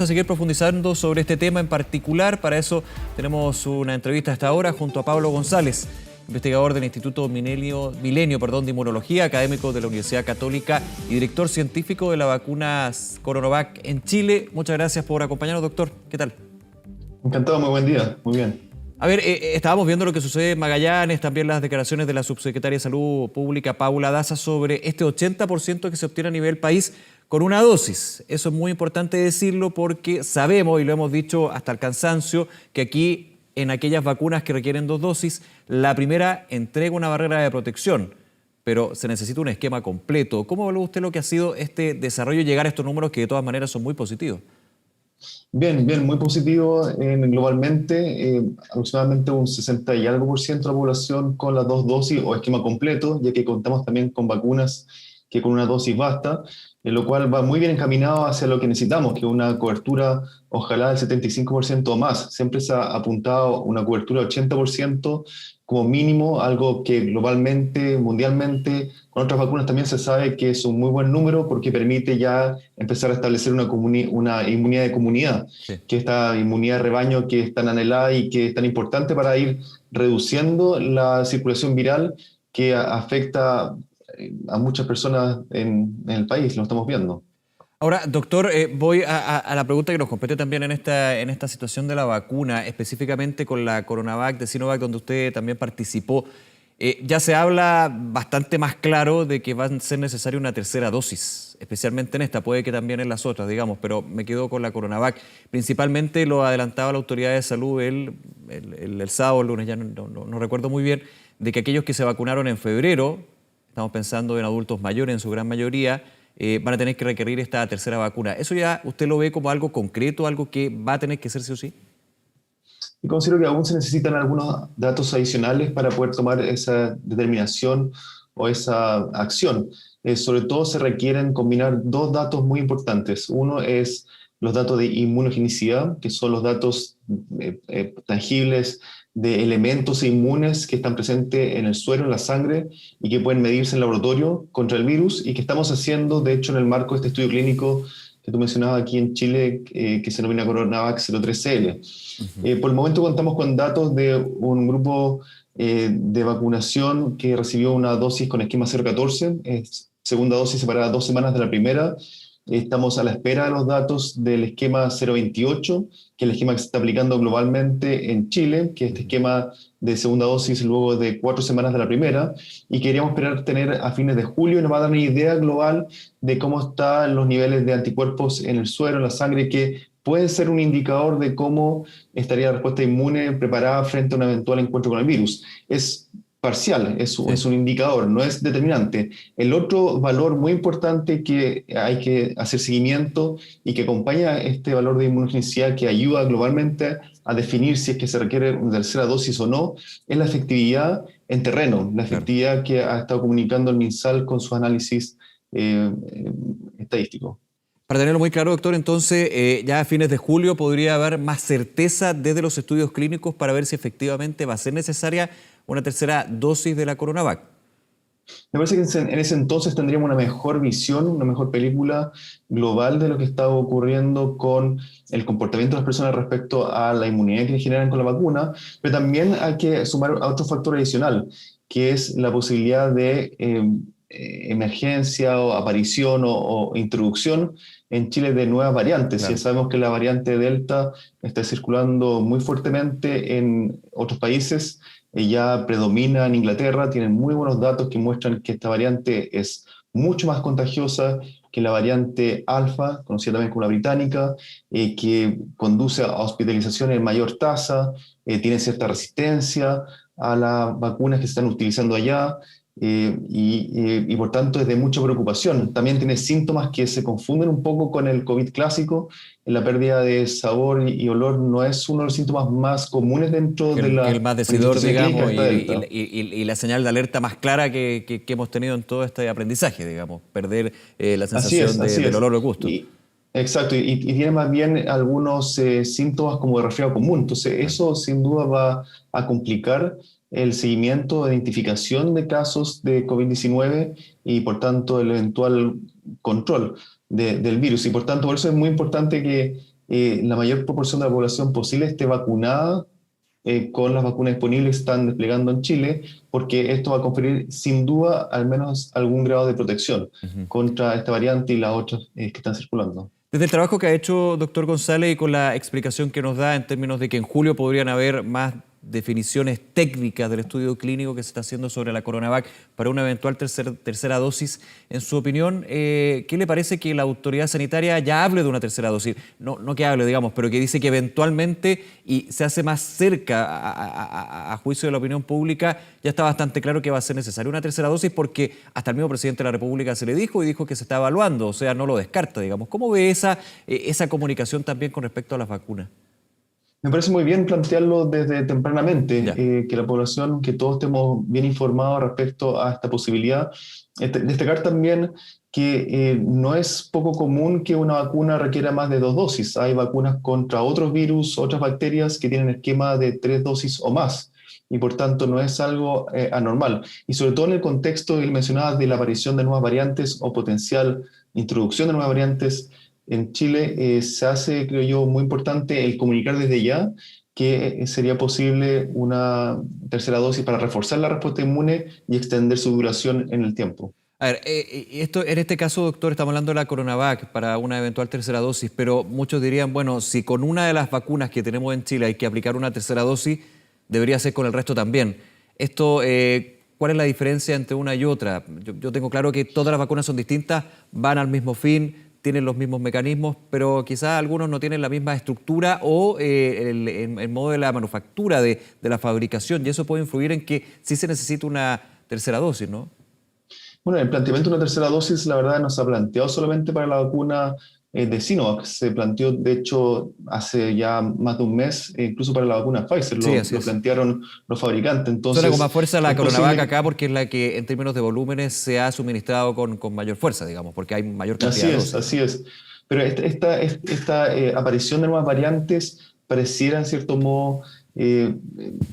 A seguir profundizando sobre este tema en particular. Para eso tenemos una entrevista hasta ahora junto a Pablo González, investigador del Instituto Milenio de Inmunología, académico de la Universidad Católica y director científico de la vacuna Coronavac en Chile. Muchas gracias por acompañarnos, doctor. ¿Qué tal? Encantado, muy buen día, muy bien. A ver, estábamos viendo lo que sucede en Magallanes, también las declaraciones de la subsecretaria de Salud Pública, Paula Daza, sobre este 80% que se obtiene a nivel país con una dosis. Eso es muy importante decirlo porque sabemos, y lo hemos dicho hasta el cansancio, que aquí en aquellas vacunas que requieren 2 dosis, la primera entrega una barrera de protección, pero se necesita un esquema completo. ¿Cómo evalúa usted lo que ha sido este desarrollo y llegar a estos números que de todas maneras son muy positivos? Bien, muy positivo globalmente, aproximadamente un 60 y algo por ciento de la población con las 2 dosis o esquema completo, ya que contamos también con vacunas que con una dosis basta, lo cual va muy bien encaminado hacia lo que necesitamos, que es una cobertura ojalá del 75% o más. Siempre se ha apuntado una cobertura del 80% como mínimo, algo que globalmente, mundialmente, con otras vacunas también se sabe que es un muy buen número porque permite ya empezar a establecer una inmunidad de comunidad, Sí. que esta inmunidad de rebaño que es tan anhelada y que es tan importante para ir reduciendo la circulación viral que afecta a muchas personas en el país, lo estamos viendo. Ahora, doctor, voy a la pregunta que nos compete también en esta situación de la vacuna, específicamente con la Coronavac de Sinovac, donde usted también participó. Ya se habla bastante más claro de que va a ser necesaria una tercera dosis, especialmente en esta, puede que también en las otras, digamos, pero me quedo con la Coronavac. Principalmente lo adelantaba la Autoridad de Salud el sábado, el lunes, ya no recuerdo muy bien, de que aquellos que se vacunaron en febrero, estamos pensando en adultos mayores en su gran mayoría, van a tener que requerir esta tercera vacuna. ¿Eso ya usted lo ve como algo concreto, algo que va a tener que ser sí o sí? Y considero que aún se necesitan algunos datos adicionales para poder tomar esa determinación o esa acción. Sobre todo se requieren combinar 2 datos muy importantes. Uno es los datos de inmunogenicidad, que son los datos tangibles de elementos inmunes que están presentes en el suero, en la sangre, y que pueden medirse en laboratorio contra el virus, y que estamos haciendo, de hecho, en el marco de este estudio clínico que tú mencionabas aquí en Chile, que se denomina Coronavac 03CL. Ujú. Por el momento contamos con datos de un grupo de vacunación que recibió una dosis con esquema 014, segunda dosis separada 2 semanas de la primera. Estamos a la espera de los datos del esquema 028, que es el esquema que se está aplicando globalmente en Chile, que es este esquema de segunda dosis luego de 4 semanas de la primera, y queríamos esperar tener a fines de julio, y nos va a dar una idea global de cómo están los niveles de anticuerpos en el suero, en la sangre, que puede ser un indicador de cómo estaría la respuesta inmune preparada frente a un eventual encuentro con el virus. Es parcial, es un indicador, no es determinante. El otro valor muy importante que hay que hacer seguimiento y que acompaña este valor de inmunogenicidad que ayuda globalmente a definir si es que se requiere una tercera dosis o no, es la efectividad en terreno, la Claro. efectividad que ha estado comunicando el MinSal con sus análisis estadísticos. Para tenerlo muy claro, doctor, entonces ya a fines de julio podría haber más certeza desde los estudios clínicos para ver si efectivamente va a ser necesaria una tercera dosis de la Coronavac. Me parece que en ese entonces tendríamos una mejor visión, una mejor película global de lo que está ocurriendo con el comportamiento de las personas respecto a la inmunidad que generan con la vacuna, pero también hay que sumar a otro factor adicional, que es la posibilidad de emergencia o aparición o introducción en Chile de nuevas variantes. Ya Claro. sabemos que la variante Delta está circulando muy fuertemente en otros países, ya predomina en Inglaterra, tienen muy buenos datos que muestran que esta variante es mucho más contagiosa que la variante alfa, conocida también como la británica, que conduce a hospitalización en mayor tasa, tiene cierta resistencia a las vacunas que se están utilizando allá, y por tanto es de mucha preocupación. También tiene síntomas que se confunden un poco con el COVID clásico. La pérdida de sabor y olor no es uno de los síntomas más comunes dentro Que de que el la más decidor, manifestación clínica digamos, de esta Delta. y la señal de alerta más clara que hemos tenido en todo este aprendizaje, digamos, perder la sensación Así del es. olor o el gusto. Exacto, y tiene más bien algunos síntomas como de resfriado común. Entonces, Claro. eso sin duda va a complicar el seguimiento de identificación de casos de COVID-19 y, por tanto, el eventual control del virus. Y, por tanto, por eso es muy importante la mayor proporción de la población posible esté vacunada con las vacunas disponibles que están desplegando en Chile, porque esto va a conferir sin duda al menos algún grado de protección contra esta variante y las otras que están circulando. Desde el trabajo que ha hecho doctor González y con la explicación que nos da en términos de que en julio podrían haber más definiciones técnicas del estudio clínico que se está haciendo sobre la CoronaVac para una eventual tercera dosis, en su opinión, ¿qué le parece que la autoridad sanitaria ya hable de una tercera dosis? No que hable, digamos, pero que dice que eventualmente, y se hace más cerca a juicio de la opinión pública, ya está bastante claro que va a ser necesaria una tercera dosis porque hasta el mismo presidente de la República se le dijo y dijo que se está evaluando, o sea, no lo descarta, digamos. ¿Cómo ve esa comunicación también con respecto a las vacunas? Me parece muy bien plantearlo desde tempranamente, Ya. que la población, que todos estemos bien informados respecto a esta posibilidad. Destacar también que no es poco común que una vacuna requiera más de 2 dosis. Hay vacunas contra otros virus, otras bacterias que tienen esquema de 3 dosis o más. Y por tanto no es algo anormal. Y sobre todo en el contexto que mencionabas de la aparición de nuevas variantes o potencial introducción de nuevas variantes, en Chile se hace, creo yo, muy importante el comunicar desde ya que sería posible una tercera dosis para reforzar la respuesta inmune y extender su duración en el tiempo. A ver, esto, en este caso, doctor, estamos hablando de la CoronaVac para una eventual tercera dosis, pero muchos dirían, bueno, si con una de las vacunas que tenemos en Chile hay que aplicar una tercera dosis, debería ser con el resto también. Esto, ¿cuál es la diferencia entre una y otra? Yo tengo claro que todas las vacunas son distintas, van al mismo fin, tienen los mismos mecanismos, pero quizás algunos no tienen la misma estructura o el modo de la manufactura de la fabricación, y eso puede influir en que sí se necesita una tercera dosis, ¿no? Bueno, el planteamiento de una tercera dosis, la verdad, no se ha planteado solamente para la vacuna de Sinovac. Se planteó, de hecho, hace ya más de un mes, incluso para la vacuna Pfizer, Sí, así lo es. plantearon los fabricantes. Suena con más Entonces, fuerza la es CoronaVac posible. acá porque es la que en términos de volúmenes se ha suministrado con mayor fuerza, digamos, porque hay mayor cantidad de dosis, ¿no? Así es. Pero esta aparición de nuevas variantes pareciera, en cierto modo,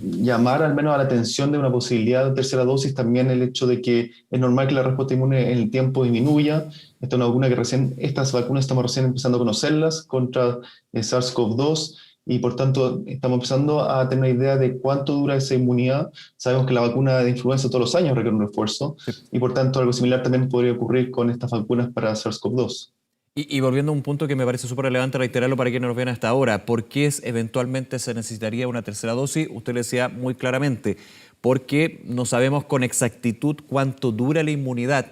llamar al menos a la atención de una posibilidad de tercera dosis. También el hecho de que es normal que la respuesta inmune en el tiempo disminuya. Esta es una vacuna que estas vacunas estamos recién empezando a conocerlas contra SARS-CoV-2 y por tanto estamos empezando a tener una idea de cuánto dura esa inmunidad. Sabemos que la vacuna de influenza todos los años requiere un refuerzo Sí. y por tanto algo similar también podría ocurrir con estas vacunas para SARS-CoV-2. Y volviendo a un punto que me parece súper relevante reiterarlo para quienes nos ven hasta ahora, ¿por qué eventualmente se necesitaría una tercera dosis? Usted le decía muy claramente, porque no sabemos con exactitud cuánto dura la inmunidad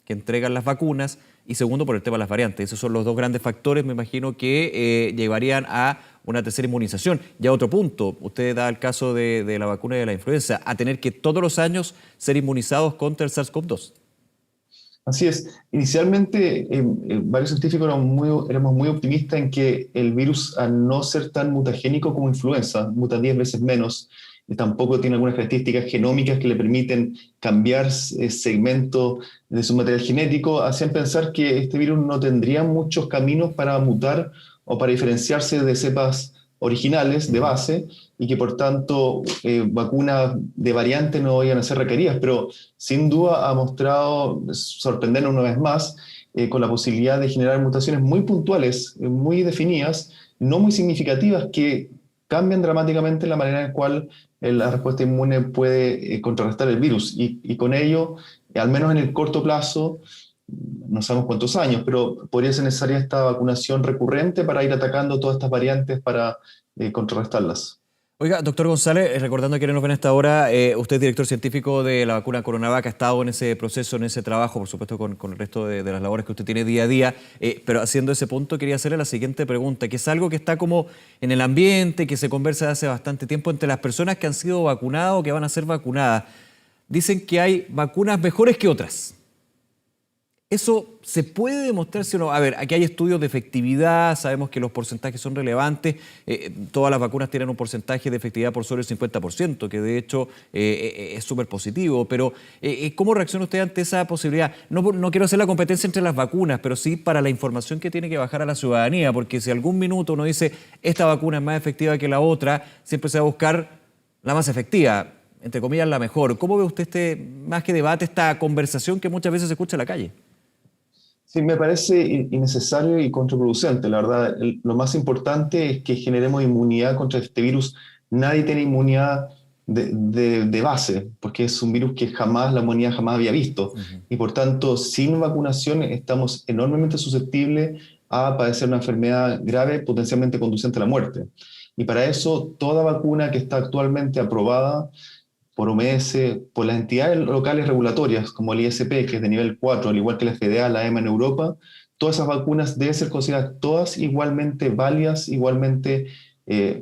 que entregan las vacunas y segundo por el tema de las variantes. Esos son los dos grandes factores, me imagino, que llevarían a una tercera inmunización. Ya otro punto, usted da el caso de la vacuna de la influenza, a tener que todos los años ser inmunizados contra el SARS-CoV-2. Así es. Inicialmente, varios científicos éramos muy optimistas en que el virus, al no ser tan mutagénico como influenza, muta 10 veces menos, y tampoco tiene algunas características genómicas que le permiten cambiar segmentos de su material genético, hacían pensar que este virus no tendría muchos caminos para mutar o para diferenciarse de cepas originales de base y que por tanto vacunas de variante no iban a ser requeridas, pero sin duda ha mostrado sorprendernos una vez más con la posibilidad de generar mutaciones muy puntuales, muy definidas, no muy significativas, que cambian dramáticamente la manera en la cual la respuesta inmune puede contrarrestar el virus y con ello, al menos en el corto plazo, no sabemos cuántos años, pero podría ser necesaria esta vacunación recurrente para ir atacando todas estas variantes para contrarrestarlas. Oiga, doctor González, recordando que nos ven a esta hora, usted es director científico de la vacuna CoronaVac, ha estado en ese proceso, en ese trabajo, por supuesto con el resto de las labores que usted tiene día a día, pero haciendo ese punto quería hacerle la siguiente pregunta, que es algo que está como en el ambiente, que se conversa hace bastante tiempo entre las personas que han sido vacunadas o que van a ser vacunadas. Dicen que hay vacunas mejores que otras. ¿Eso se puede demostrar si o no? A ver, aquí hay estudios de efectividad, sabemos que los porcentajes son relevantes, todas las vacunas tienen un porcentaje de efectividad por sobre el 50%, que de hecho es súper positivo, pero ¿cómo reacciona usted ante esa posibilidad? No quiero hacer la competencia entre las vacunas, pero sí para la información que tiene que bajar a la ciudadanía, porque si algún minuto uno dice esta vacuna es más efectiva que la otra, siempre se va a buscar la más efectiva, entre comillas la mejor. ¿Cómo ve usted más que debate, esta conversación que muchas veces se escucha en la calle? Sí, me parece innecesario y contraproducente. La verdad, lo más importante es que generemos inmunidad contra este virus. Nadie tiene inmunidad de base, porque es un virus que jamás la humanidad jamás había visto. Ujú. Y por tanto, sin vacunación estamos enormemente susceptibles a padecer una enfermedad grave, potencialmente conducente a la muerte. Y para eso, toda vacuna que está actualmente aprobada por OMS, por las entidades locales regulatorias como el ISP, que es de nivel 4, al igual que la FDA, la EMA en Europa, todas esas vacunas deben ser consideradas todas igualmente válidas, igualmente Sí.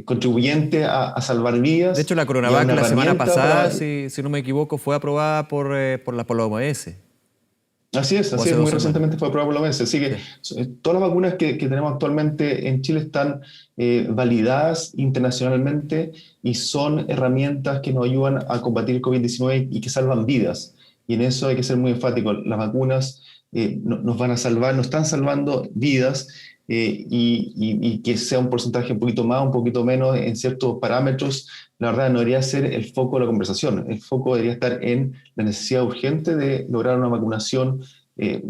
contribuyentes a salvar De vidas hecho, la y a CoronaVac una la semana herramienta pasada, para... si no me equivoco, fue aprobada por la OMS, o Así hace es, dos muy semanas. recientemente fue aprobado por la OMS. Así que Sí. todas las vacunas que tenemos actualmente en Chile están validadas internacionalmente y son herramientas que nos ayudan a combatir el COVID-19 y que salvan vidas. Y en eso hay que ser muy enfático. Las vacunas nos van a salvar, nos están salvando vidas y que sea un porcentaje un poquito más, un poquito menos en ciertos parámetros, la verdad no debería ser el foco de la conversación. El foco debería estar en la necesidad urgente de lograr una vacunación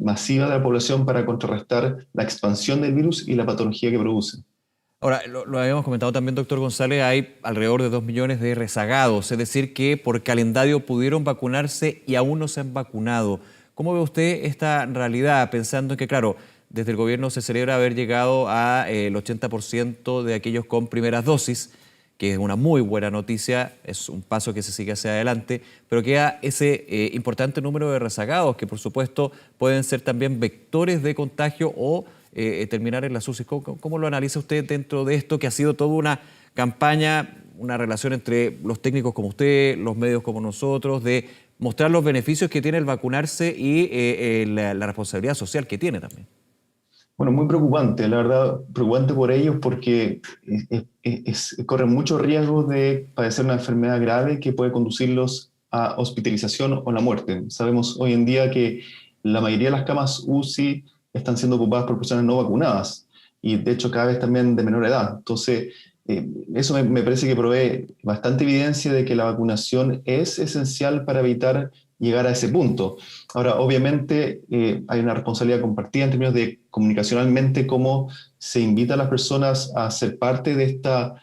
masiva de la población para contrarrestar la expansión del virus y la patología que produce. Ahora, lo habíamos comentado también, doctor González, hay alrededor de 2 millones de rezagados, es decir, que por calendario pudieron vacunarse y aún no se han vacunado. ¿Cómo ve usted esta realidad, pensando en que, claro, desde el gobierno se celebra haber llegado a el 80% de aquellos con primeras dosis, que es una muy buena noticia, es un paso que se sigue hacia adelante, pero queda ese importante número de rezagados que por supuesto pueden ser también vectores de contagio o terminar en las UCI? ¿Cómo lo analiza usted dentro de esto que ha sido toda una campaña, una relación entre los técnicos como usted, los medios como nosotros, de mostrar los beneficios que tiene el vacunarse y la responsabilidad social que tiene también? Bueno, muy preocupante, la verdad, preocupante por ellos porque corren muchos riesgos de padecer una enfermedad grave que puede conducirlos a hospitalización o la muerte. Sabemos hoy en día que la mayoría de las camas UCI están siendo ocupadas por personas no vacunadas y de hecho cada vez también de menor edad. Entonces, eso me parece que provee bastante evidencia de que la vacunación es esencial para evitar llegar a ese punto. Ahora, obviamente, hay una responsabilidad compartida en términos de comunicacionalmente cómo se invita a las personas a ser parte de esta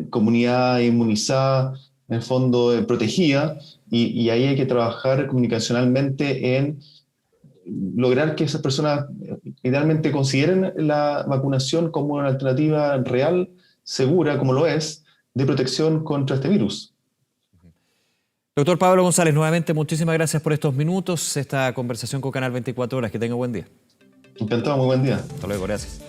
comunidad inmunizada, en el fondo protegida, y ahí hay que trabajar comunicacionalmente en lograr que esas personas idealmente consideren la vacunación como una alternativa real, segura, como lo es, de protección contra este virus. Doctor Pablo González, nuevamente muchísimas gracias por estos minutos, esta conversación con Canal 24 Horas. Que tenga buen día. Encantado, muy buen día. Hasta luego, gracias.